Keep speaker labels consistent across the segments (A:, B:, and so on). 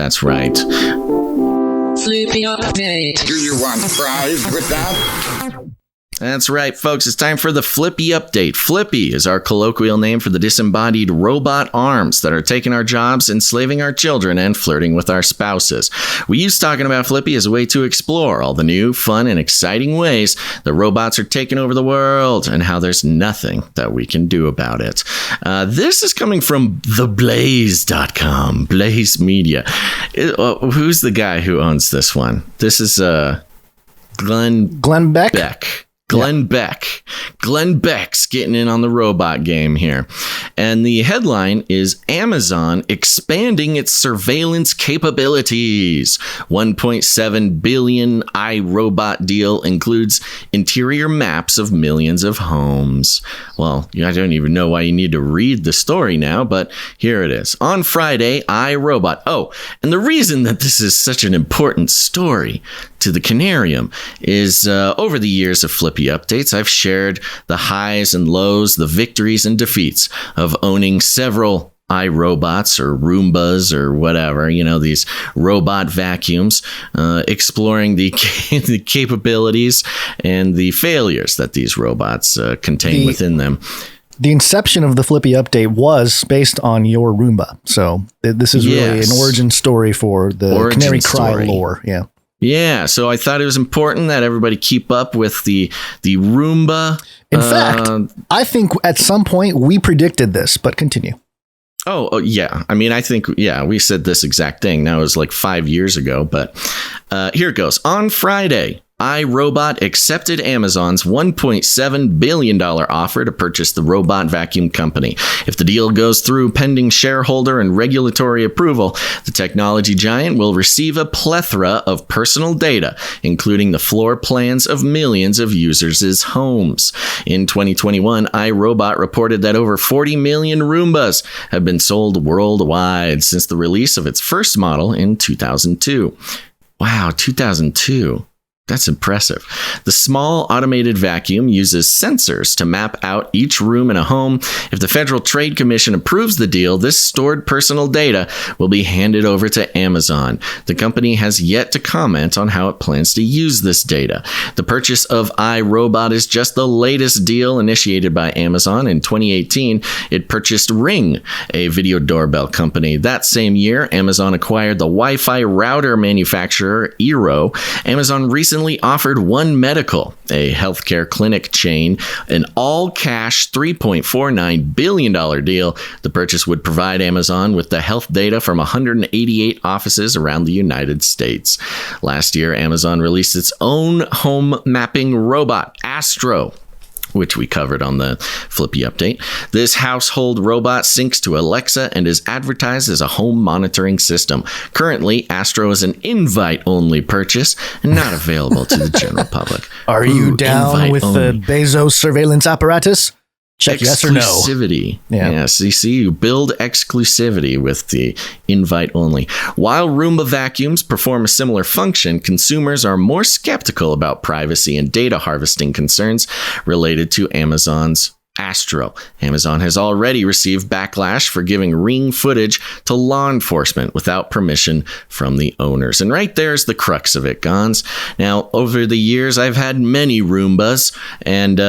A: That's right.
B: Flippy update.
C: Do you want fries with that?
A: That's right, folks. It's time for the Flippy Update. Flippy is our colloquial name for the disembodied robot arms that are taking our jobs, enslaving our children, and flirting with our spouses. We use talking about Flippy as a way to explore all the new, fun, and exciting ways the robots are taking over the world and how there's nothing that we can do about it. This is coming from theblaze.com, Blaze Media. Who's the guy who owns this one? This is
D: Glenn Beck.
A: Glenn Beck. Glenn Beck's getting in on the robot game here. And the headline is Amazon expanding its surveillance capabilities. $1.7 billion iRobot deal includes interior maps of millions of homes. Well, I don't even know why you need to read the story now, but here it is. On Friday, iRobot. Oh, and the reason that this is such an important story to the Canarium is over the years of Flippy Updates, I've shared the highs and lows, the victories and defeats of owning several iRobots or Roombas or whatever, these robot vacuums, exploring the capabilities and the failures that these robots contain within them.
D: The inception of the Flippy Update was based on your Roomba. So this is really an origin story for the Canary Cry lore. Yeah.
A: Yeah, so I thought it was important that everybody keep up with the Roomba.
D: In fact, I think at some point we predicted this, but continue.
A: Oh, yeah. I mean, I think, we said this exact thing. Now it was like 5 years ago, but here it goes. On Friday, iRobot accepted Amazon's $1.7 billion offer to purchase the robot vacuum company. If the deal goes through pending shareholder and regulatory approval, the technology giant will receive a plethora of personal data, including the floor plans of millions of users' homes. In 2021, iRobot reported that over 40 million Roombas have been sold worldwide since the release of its first model in 2002. Wow, 2002. That's impressive. The small automated vacuum uses sensors to map out each room in a home. If the Federal Trade Commission approves the deal, this stored personal data will be handed over to Amazon. The company has yet to comment on how it plans to use this data. The purchase of iRobot is just the latest deal initiated by Amazon. In 2018, it purchased Ring, a video doorbell company. That same year, Amazon acquired the Wi-Fi router manufacturer Eero. Amazon recently offered One Medical, a healthcare clinic chain, an all-cash $3.49 billion deal. The purchase would provide Amazon with the health data from 188 offices around the United States. Last year, Amazon released its own home mapping robot, Astro, which we covered on the Flippy Update. This household robot syncs to Alexa and is advertised as a home monitoring system. Currently, Astro is an invite-only purchase and not available to the general public.
D: Are you down with the Bezos surveillance apparatus? Check yes or no.
A: Exclusivity. Yes, you see, you build exclusivity with the invite only. While Roomba vacuums perform a similar function, consumers are more skeptical about privacy and data harvesting concerns related to Amazon's Astro. Amazon has already received backlash for giving Ring footage to law enforcement without permission from the owners. And right there's the crux of it, Gons. Now, over the years, I've had many Roombas, and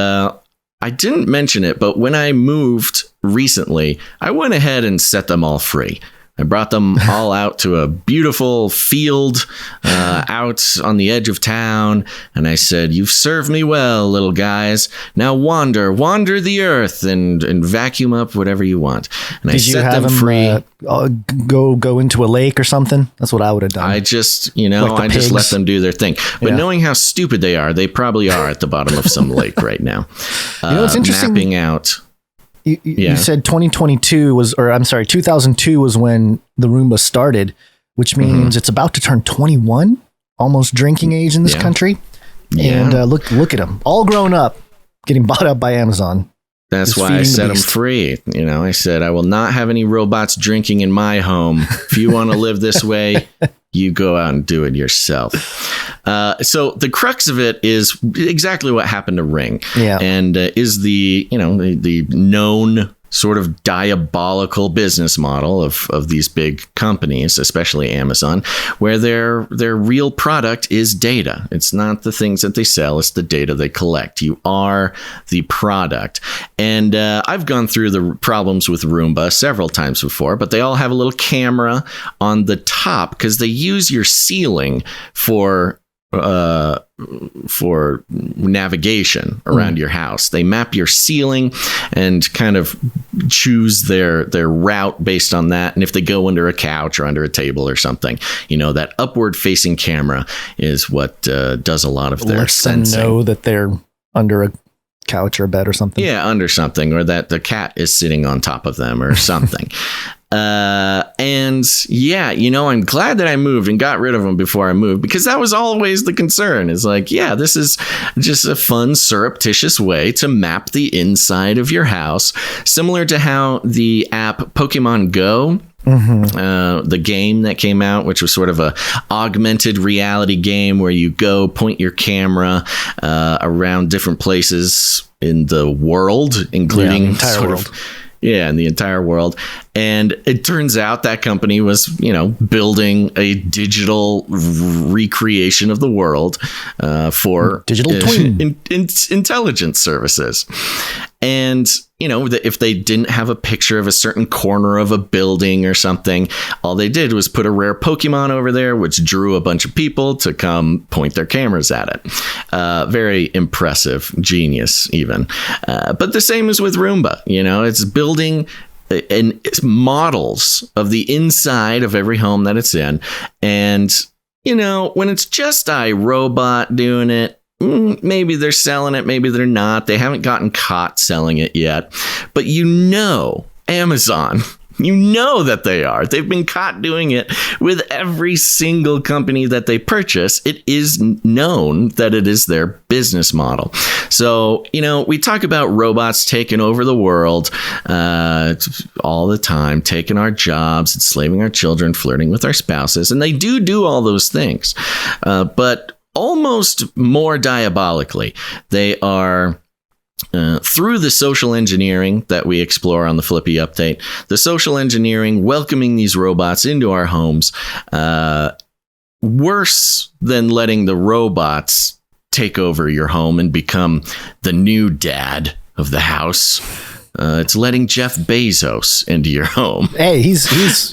A: I didn't mention it, but when I moved recently, I went ahead and set them all free. I brought them all out to a beautiful field out on the edge of town, and I said, "You've served me well, little guys. Now wander the earth and vacuum up whatever you want." And I set them free.
D: Go into a lake or something? That's what I would have done.
A: I just, just let them do their thing. But knowing how stupid they are, they probably are at the bottom of some lake right now.
D: It's interesting.
A: Mapping out.
D: You said 2002 was when the Roomba started, which means it's about to turn 21, almost drinking age in this country. Yeah. And look at them, all grown up, getting bought up by Amazon.
A: That's why I set them free. I said, I will not have any robots drinking in my home. If you want to live this way, you go out and do it yourself. So the crux of it is exactly what happened to Ring.
D: Yeah.
A: And is the known sort of diabolical business model of these big companies, especially Amazon, where their real product is data. It's not the things that they sell, it's the data they collect. You are the product. And I've gone through the problems with Roomba several times before, but they all have a little camera on the top because they use your ceiling for navigation around your house. They map your ceiling and kind of choose their route based on that. And if they go under a couch or under a table or something, that upward facing camera is what does a lot of their sensing.
D: Them know that they're under a couch or a bed or something.
A: Yeah, under something, or that the cat is sitting on top of them or something. And yeah, I'm glad that I moved and got rid of them before I moved, because that was always the concern. It's like, yeah, this is just a fun, surreptitious way to map the inside of your house, similar to how the app Pokemon Go, the game that came out, which was sort of a augmented reality game where you go point your camera around different places in the world, including
D: the entire world.
A: In the entire world. And it turns out that company was, building a digital recreation of the world for
D: digital twin
A: intelligence services. And, if they didn't have a picture of a certain corner of a building or something, all they did was put a rare Pokemon over there, which drew a bunch of people to come point their cameras at it. Very impressive, genius even. But the same is with Roomba. It's building and it's models of the inside of every home that it's in. And, when it's just iRobot doing it, maybe they're selling it, maybe they're not. They haven't gotten caught selling it yet. But Amazon, that they are. They've been caught doing it with every single company that they purchase. It is known that it is their business model. So, we talk about robots taking over the world all the time, taking our jobs, enslaving our children, flirting with our spouses. And they do all those things. But almost more diabolically, they are through the social engineering that we explore on the Flippy Update, the social engineering, welcoming these robots into our homes, worse than letting the robots take over your home and become the new dad of the house. It's letting Jeff Bezos into your home.
D: Hey, he's against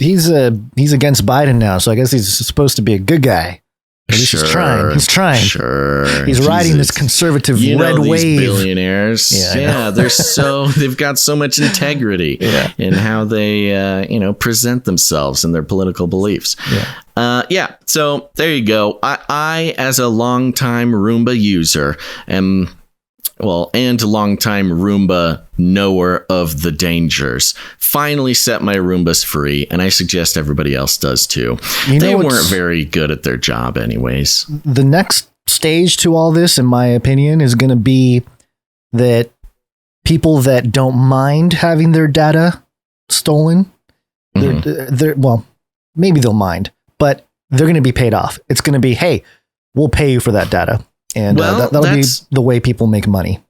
D: Biden now, so I guess he's supposed to be a good guy.
A: Sure,
D: he's trying.
A: Sure.
D: He's riding this conservative red
A: these
D: wave.
A: Billionaires. Yeah, they've got so much integrity in how they present themselves and their political beliefs. So there you go. I as a longtime Roomba user and longtime Roomba knower of the dangers, finally set my Roombas free, and I suggest everybody else does too. They weren't very good at their job anyways.
D: The next stage to all this, in my opinion, is going to be that people that don't mind having their data stolen, maybe they'll mind, but they're going to be paid off. It's going to be, hey, we'll pay you for that data. And that'll be the way people make money.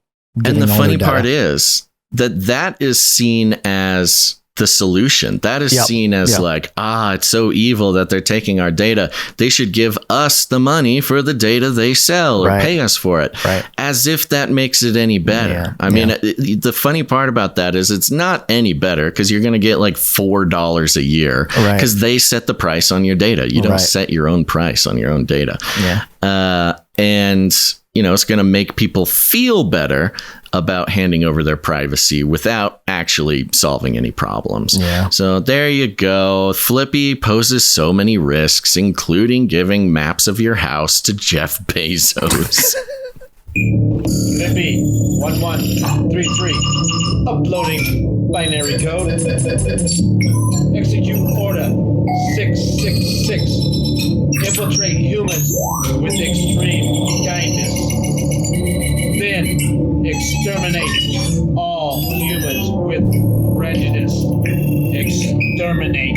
A: And the funny part is that is seen as the solution. That is seen as it's so evil that they're taking our data. They should give us the money for the data they sell or pay us for it. Right. As if that makes it any better. Yeah. I mean, the funny part about that is it's not any better because you're going to get like $4 a year because they set the price on your data. You don't set your own price on your own data. Yeah. And it's going to make people feel better about handing over their privacy without actually solving any problems. Yeah. So there you go. Flippy poses so many risks, including giving maps of your house to Jeff Bezos.
E: Flippy 1133. Uploading binary code. Execute order 666. Infiltrate humans with extreme kindness. Then exterminate all humans with prejudice. Exterminate.